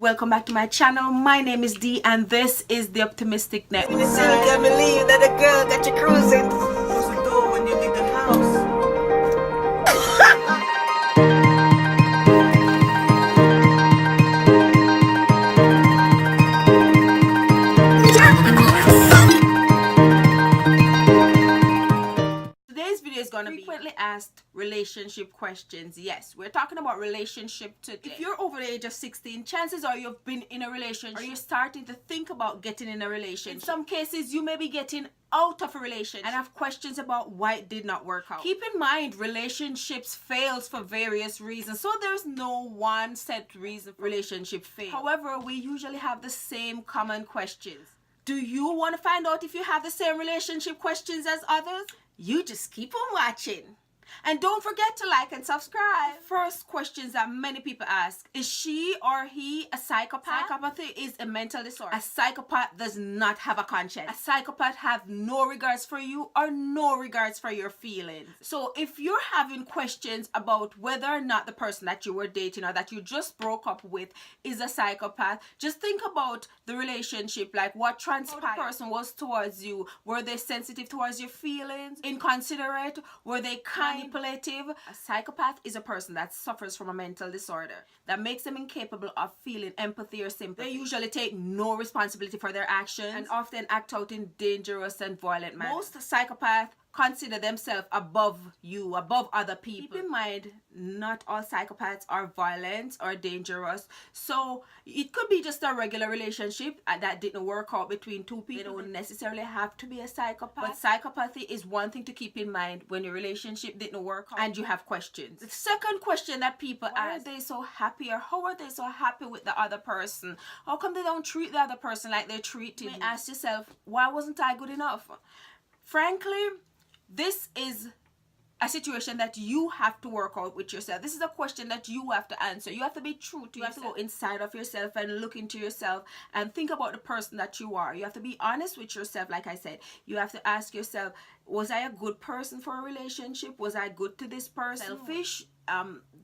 Welcome back to my channel. My name is Dee and this is the Optimistic Network. Can't believe that a girl got you cruising. Close the door when you leave the house. Today's video is going to be frequently asked relationship questions. Yes, we're talking about relationship today. If you're over the age of 16, chances are you've been in a relationship or you're starting to think about getting in a relationship. In some cases, you may be getting out of a relationship and have questions about why it did not work out. Keep in mind, relationships fails for various reasons, so there's no one set reason relationship fails. However, we usually have the same common questions. Do you want to find out if you have the same relationship questions as others? You just keep on watching. And don't forget to like and subscribe. First questions that many people ask: is she or he a psychopath? Psychopathy is a mental disorder. A psychopath does not have a conscience. A psychopath have no regards for you or no regards for your feelings. So if you're having questions about whether or not the person that you were dating or that you just broke up with is a psychopath, just think about the relationship, like what transpired. How the person was towards you. Were they sensitive towards your feelings? Inconsiderate? Were they kind? Manipulative? A psychopath is a person that suffers from a mental disorder that makes them incapable of feeling empathy or sympathy. They usually take no responsibility for their actions and often act out in dangerous and violent manners. Most psychopaths consider themselves above you, above other people. Keep in mind, not all psychopaths are violent or dangerous. So it could be just a regular relationship that didn't work out between two people. They don't necessarily have to be a psychopath. But psychopathy is one thing to keep in mind when your relationship didn't work out and you have questions. The second question that people ask: are they so happy, or how are they so happy with the other person? How come they don't treat the other person like they treated you? Ask yourself, why wasn't I good enough? Frankly, this is a situation that you have to work out with yourself. This is a question that you have to answer. You have to be true to yourself. You have to go inside of yourself and look into yourself and think about the person that you are. You have to be honest with yourself. Like I said, you have to ask yourself, was I a good person for a relationship? Was I good to this person? Selfish?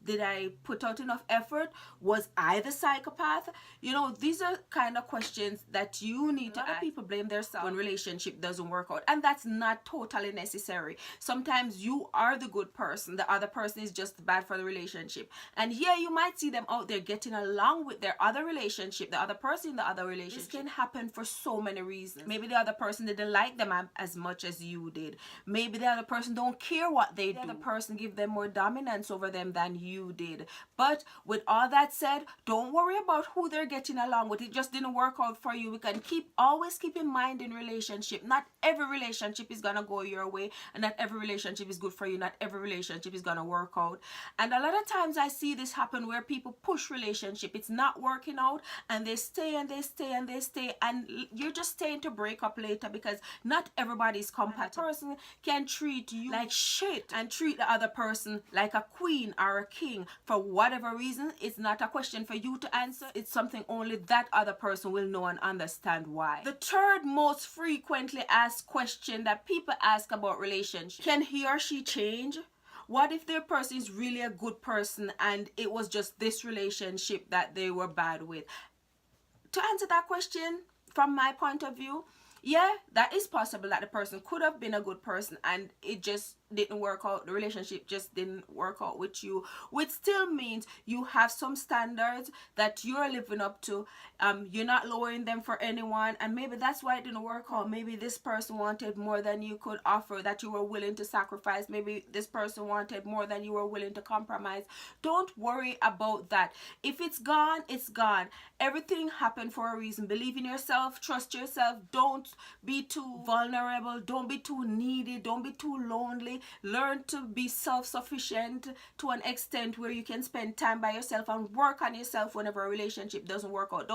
Did I put out enough effort? Was I the psychopath? You know, these are kind of questions that you need to ask. A lot of people blame themselves when relationship doesn't work out, and that's not totally necessary. Sometimes you are the good person, the other person is just bad for the relationship. And yeah, you might see them out there getting along with their other relationship, the other person in the other relationship. This can happen for so many reasons. Maybe the other person didn't like them as much as you did. Maybe the other person don't care what they do. The other person give them more dominance over them than you did. But with all that said, don't worry about who they're getting along with. It just didn't work out for you. We can always keep in mind in relationship, not every relationship is gonna go your way, and not every relationship is good for you. Not every relationship is gonna work out. And a lot of times I see this happen where people push relationship, it's not working out, and they stay and they stay and they stay, and you're just staying to break up later because not everybody's compatible. A person can treat you like shit and treat the other person like a queen or a king for whatever reason. It's not a question for you to answer. It's something only that other person will know and understand why. The third most frequently asked question that people ask about relationships: can he or she change? What if their person is really a good person and it was just this relationship that they were bad with? To answer that question, from my point of view, yeah, that is possible that the person could have been a good person and it just didn't work out. The relationship just didn't work out with you, which still means you have some standards that you're living up to. You're not lowering them for anyone, and maybe that's why it didn't work out. Maybe this person wanted more than you could offer, that you were willing to sacrifice. Maybe this person wanted more than you were willing to compromise. Don't worry about that. If it's gone, it's gone. Everything happened for a reason. Believe in yourself, trust yourself. Don't be too vulnerable, don't be too needy, don't be too lonely. Learn to be self-sufficient to an extent where you can spend time by yourself and work on yourself whenever a relationship doesn't work out.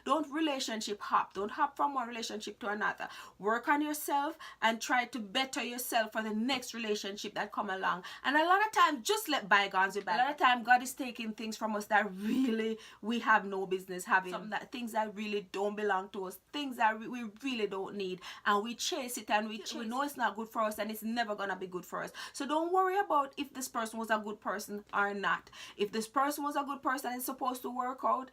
Don't relationship hop. Don't hop from one relationship to another. Work on yourself and try to better yourself for the next relationship that come along. And a lot of times, just let bygones be bygones. A lot of time, God is taking things from us that really we have no business having. Things that really don't belong to us. Things that we really don't need, and we chase it, and we know it's not good for us, and it's never gonna be good for us. So don't worry about if this person was a good person or not. If this person was a good person and it's supposed to work out,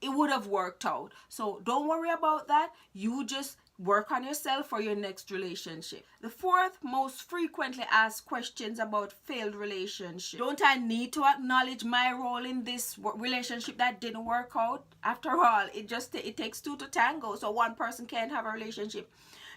it would have worked out. So don't worry about that. You just work on yourself for your next relationship. The fourth most frequently asked questions about failed relationship. Don't I need to acknowledge my role in this relationship that didn't work out? After all, it takes two to tango, so one person can't have a relationship.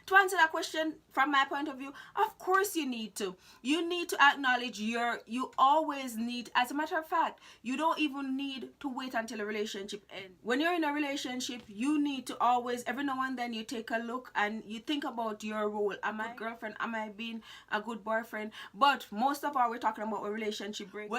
To answer that question, from my point of view, of course you need to. You need to acknowledge you always need, as a matter of fact, you don't even need to wait until a relationship ends. When you're in a relationship, you need to always, every now and then, you take a look and you think about your role. Am I a girlfriend? Am I being a good boyfriend? But most of all, we're talking about a relationship break.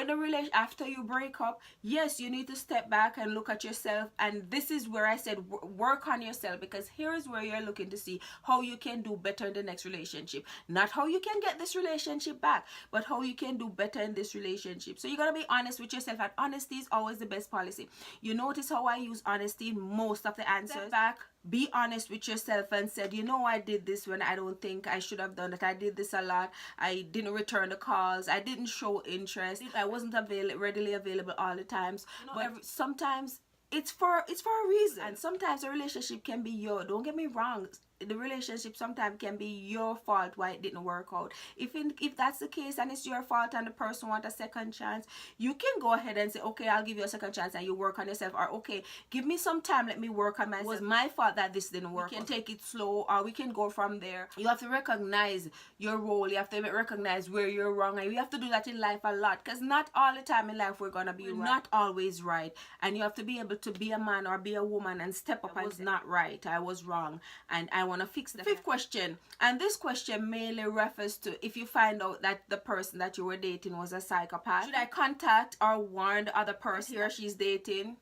After you break up, yes, you need to step back and look at yourself. And this is where I said work on yourself, because here is where you're looking to see how you can do better in the next relationship. Not how you can get this relationship back, but how you can do better in this relationship. So you gotta be honest with yourself, and honesty is always the best policy. You notice how I use honesty in most of the answers. Step back, be honest with yourself and said, you know, I did this when I don't think I should have done it. I did this a lot. I didn't return the calls. I didn't show interest. I wasn't readily available all the times. But sometimes it's for a reason. And sometimes a relationship can be don't get me wrong, the relationship sometimes can be your fault why it didn't work out. If that's the case and it's your fault and the person wants a second chance, you can go ahead and say, okay, I'll give you a second chance, and you work on yourself. Or okay, give me some time, let me work on myself. It was my fault that this didn't work. We can take it slow, or we can go from there. You have to recognize your role. You have to recognize where you're wrong, and you have to do that in life a lot, because not all the time in life we're gonna be right. Not always right, and you have to be able to be a man or be a woman and step up. I was not right, I was wrong, and I want to fix that. Fifth question, and this question mainly refers to if you find out that the person that you were dating was a psychopath. Should I contact or warn the other person he or she's dating?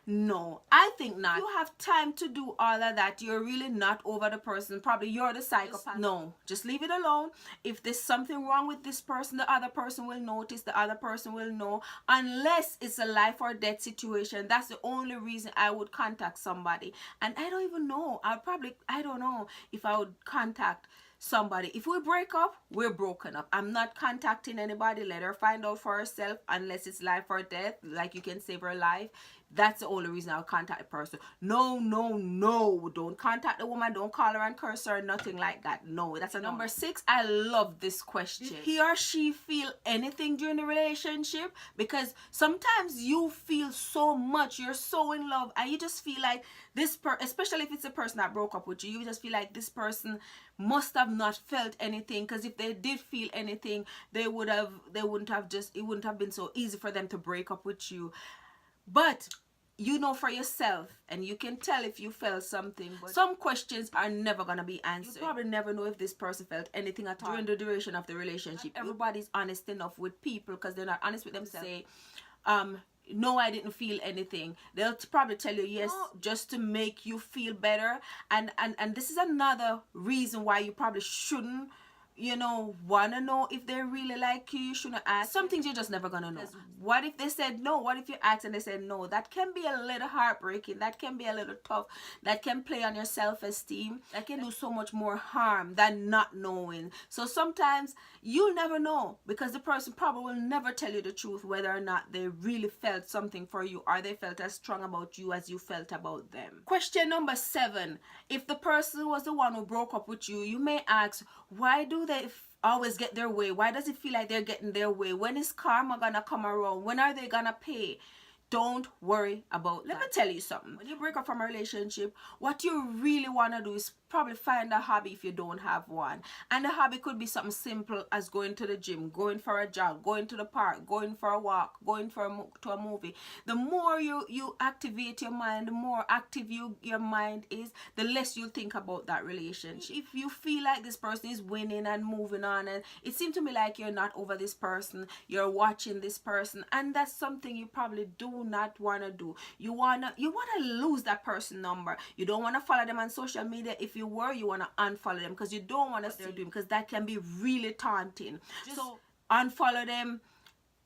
No, I think not. You have time to do all of that. You're really not over the person. Probably you're the psychopath. No, just leave it alone. If there's something wrong with this person, the other person will notice, the other person will know. Unless it's a life or death situation, that's the only reason I would contact somebody. And I don't even know. I don't know if I would contact somebody. If we break up, we're broken up. I'm not contacting anybody. Let her find out for herself, unless it's life or death, like you can save her life. That's the only reason I'll contact the person. No, don't contact the woman. Don't call her and curse her, nothing like that. No, that's a no. Number 6, I love this question. Did he or she feel anything during the relationship? Because sometimes you feel so much, you're so in love, and you just feel like this especially if it's a person that broke up with you, you just feel like this person must have not felt anything, because if they did feel anything, it wouldn't have been so easy for them to break up with you. But you know for yourself, and you can tell if you felt something. But some questions are never gonna be answered. You probably never know if this person felt anything at all during the duration of the relationship. Everybody's honest enough with people, because they're not honest with themselves. Say, no, I didn't feel anything. They'll probably tell you yes, just to make you feel better. And this is another reason why you probably shouldn't, want to know if they really like you. You shouldn't ask. Some things you're just never gonna know. What if they said no? What if you asked and they said no? That can be a little heartbreaking. That can be a little tough. That can play on your self-esteem. That can do so much more harm than not knowing. So sometimes you'll never know, because the person probably will never tell you the truth, whether or not they really felt something for you, or they felt as strong about you as you felt about them. Question number 7. If the person was the one who broke up with you, you may ask, why do they always get their way? Why does it feel like they're getting their way? When is karma gonna come around? When are they gonna pay? Don't worry about that. Let me tell you something. When you break up from a relationship, what you really want to do is probably find a hobby if you don't have one. And the hobby could be something simple as going to the gym, going for a jog, going to the park, going for a walk, going to a movie. The more you activate your mind, the more active your mind is, the less you think about that relationship. If you feel like this person is winning and moving on, and it seems to me like you're not over this person, you're watching this person, and that's something you probably do not want to do. You wanna lose that person number. You don't want to follow them on social media. If you were, you want to unfollow them, because you don't want to see them, because that can be really taunting. So unfollow them,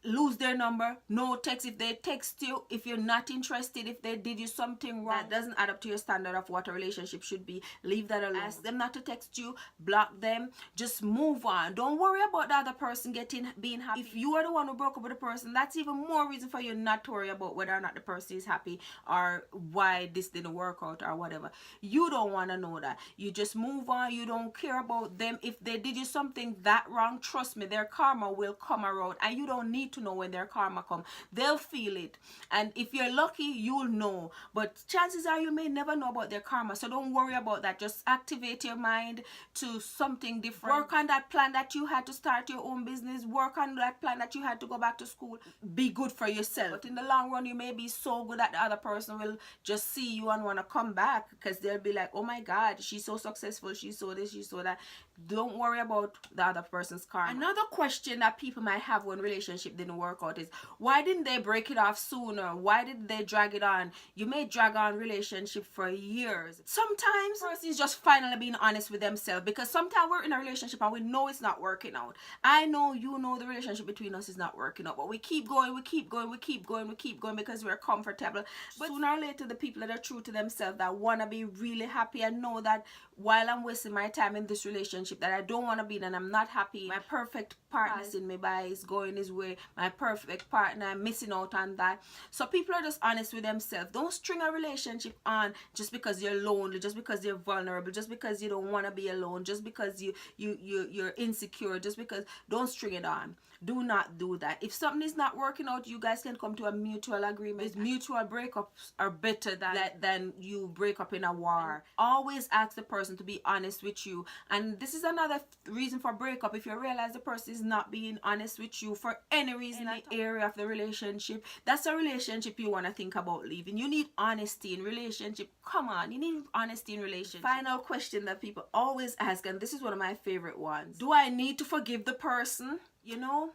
lose their number, no text. If they text you, if you're not interested, if they did you something wrong that doesn't add up to your standard of what a relationship should be, leave that alone. Ask them not to text you, block them, just move on. Don't worry about the other person being happy. If you are the one who broke up with the person, that's even more reason for you not to worry about whether or not the person is happy or why this didn't work out or whatever. You don't want to know that. You just move on. You don't care about them. If they did you something that wrong, trust me, their karma will come around, and you don't need to know when their karma come. They'll feel it, and if you're lucky, you'll know, but chances are you may never know about their karma. So don't worry about that. Just activate your mind to something different. Work on that plan that you had to start your own business. Work on that plan that you had to go back to school. Be good for yourself, but in the long run, you may be so good that the other person will just see you and want to come back, because they'll be like, oh my god, she's so successful, she's so this, she's so that. Don't worry about the other person's karma. Another question that people might have when relationship didn't work out is, why didn't they break it off sooner? Why did they drag it on? You may drag on relationship for years. Sometimes person is just finally being honest with themselves, because sometimes we're in a relationship and we know it's not working out. I know, you know, the relationship between us is not working out, but we keep going, we keep going, we keep going, we keep going because we're comfortable. But sooner or later, the people that are true to themselves, that want to be really happy and know that while I'm wasting my time in this relationship that I don't want to be in and I'm not happy, my perfect partner is in me by is going his way, my perfect partner, I'm missing out on that. So people are just honest with themselves. Don't string a relationship on just because you're lonely, just because you're vulnerable, just because you don't want to be alone, just because you're insecure, just because. Don't string it on. Do not do that. If something is not working out, you guys can come to a mutual agreement. Mutual breakups are better than you break up in a war. Always ask the person to be honest with you. And this is another reason for breakup. If you realize the person is not being honest with you for any reason in the area of the relationship, that's a relationship you want to think about leaving. You need honesty in relationship. Come on, you need honesty in relationship. Final question that people always ask, and this is one of my favorite ones: do I need to forgive the person? You know,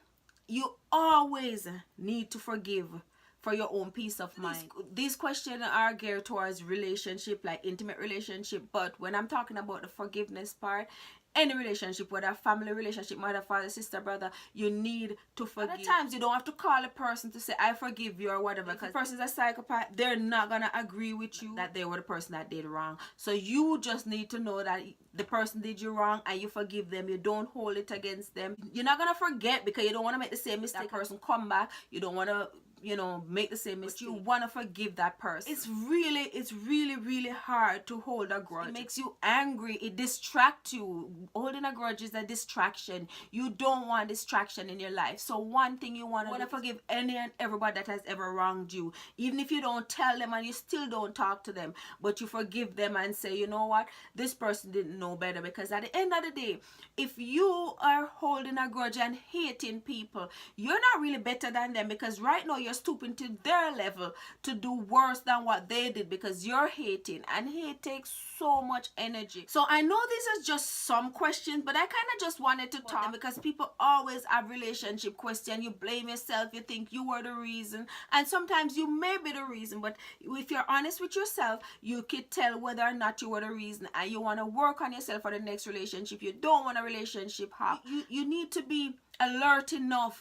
you always need to forgive for your own peace of mind. These questions are geared towards relationship, like intimate relationship, but when I'm talking about the forgiveness part, any relationship, whether a family relationship, mother, father, sister, brother, you need to forgive. At times, you don't have to call a person to say, I forgive you or whatever, because the person's a psychopath. They're not going to agree with you that they were the person that did wrong. So you just need to know that the person did you wrong and you forgive them. You don't hold it against them. You're not going to forget because you don't want to make the same mistake. That person come back. You don't want to, you know, make the same mistake. You want to forgive that person. It's really hard to hold a grudge. It makes you angry. It distracts you. Holding a grudge is a distraction. You don't want distraction in your life. So one thing you want to forgive any and everybody that has ever wronged you. Even if you don't tell them and you still don't talk to them, but you forgive them and say, you know what, this person didn't know better. Because at the end of the day, if you are holding a grudge and hating people, you're not really better than them, because right now you're stooping to their level to do worse than what they did, because you're hating, and hate takes so much energy. So I know these are just some questions, but I kind of just wanted to talk because people always have relationship questions. You blame yourself, you think you were the reason, and sometimes you may be the reason, but if you're honest with yourself, you could tell whether or not you were the reason, and you want to work on yourself for the next relationship. You don't want a relationship you need to be alert enough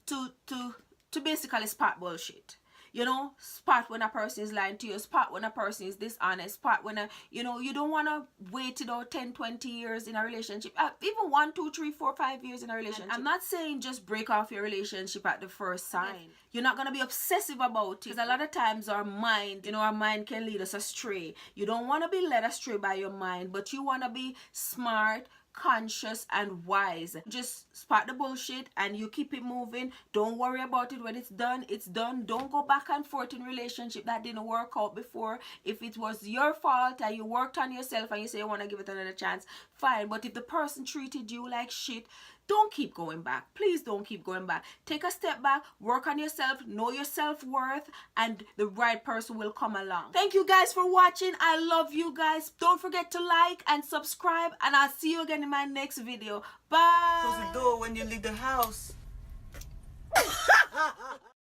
to basically spot bullshit. You know, spot when a person is lying to you, spot when a person is dishonest, spot when you know, you don't want to wait it out 10, 20 years in a relationship, even 1, 2, 3, 4, 5 years in a relationship. I'm not saying just break off your relationship at the first sign. You're not going to be obsessive about it, because a lot of times our mind, you know, our mind can lead us astray. You don't want to be led astray by your mind, but you want to be smart, conscious, and wise. Just spot the bullshit and you keep it moving. Don't worry about it. When it's done, it's done. Don't go back and forth in relationship that didn't work out before. If it was your fault and you worked on yourself and you say you want to give it another chance, fine. But if the person treated you like shit, don't keep going back. Please don't keep going back. Take a step back, work on yourself, know your self-worth, and the right person will come along. Thank you guys for watching. I love you guys. Don't forget to like and subscribe, and I'll see you again in my next video. Bye. Close the door when you leave the house.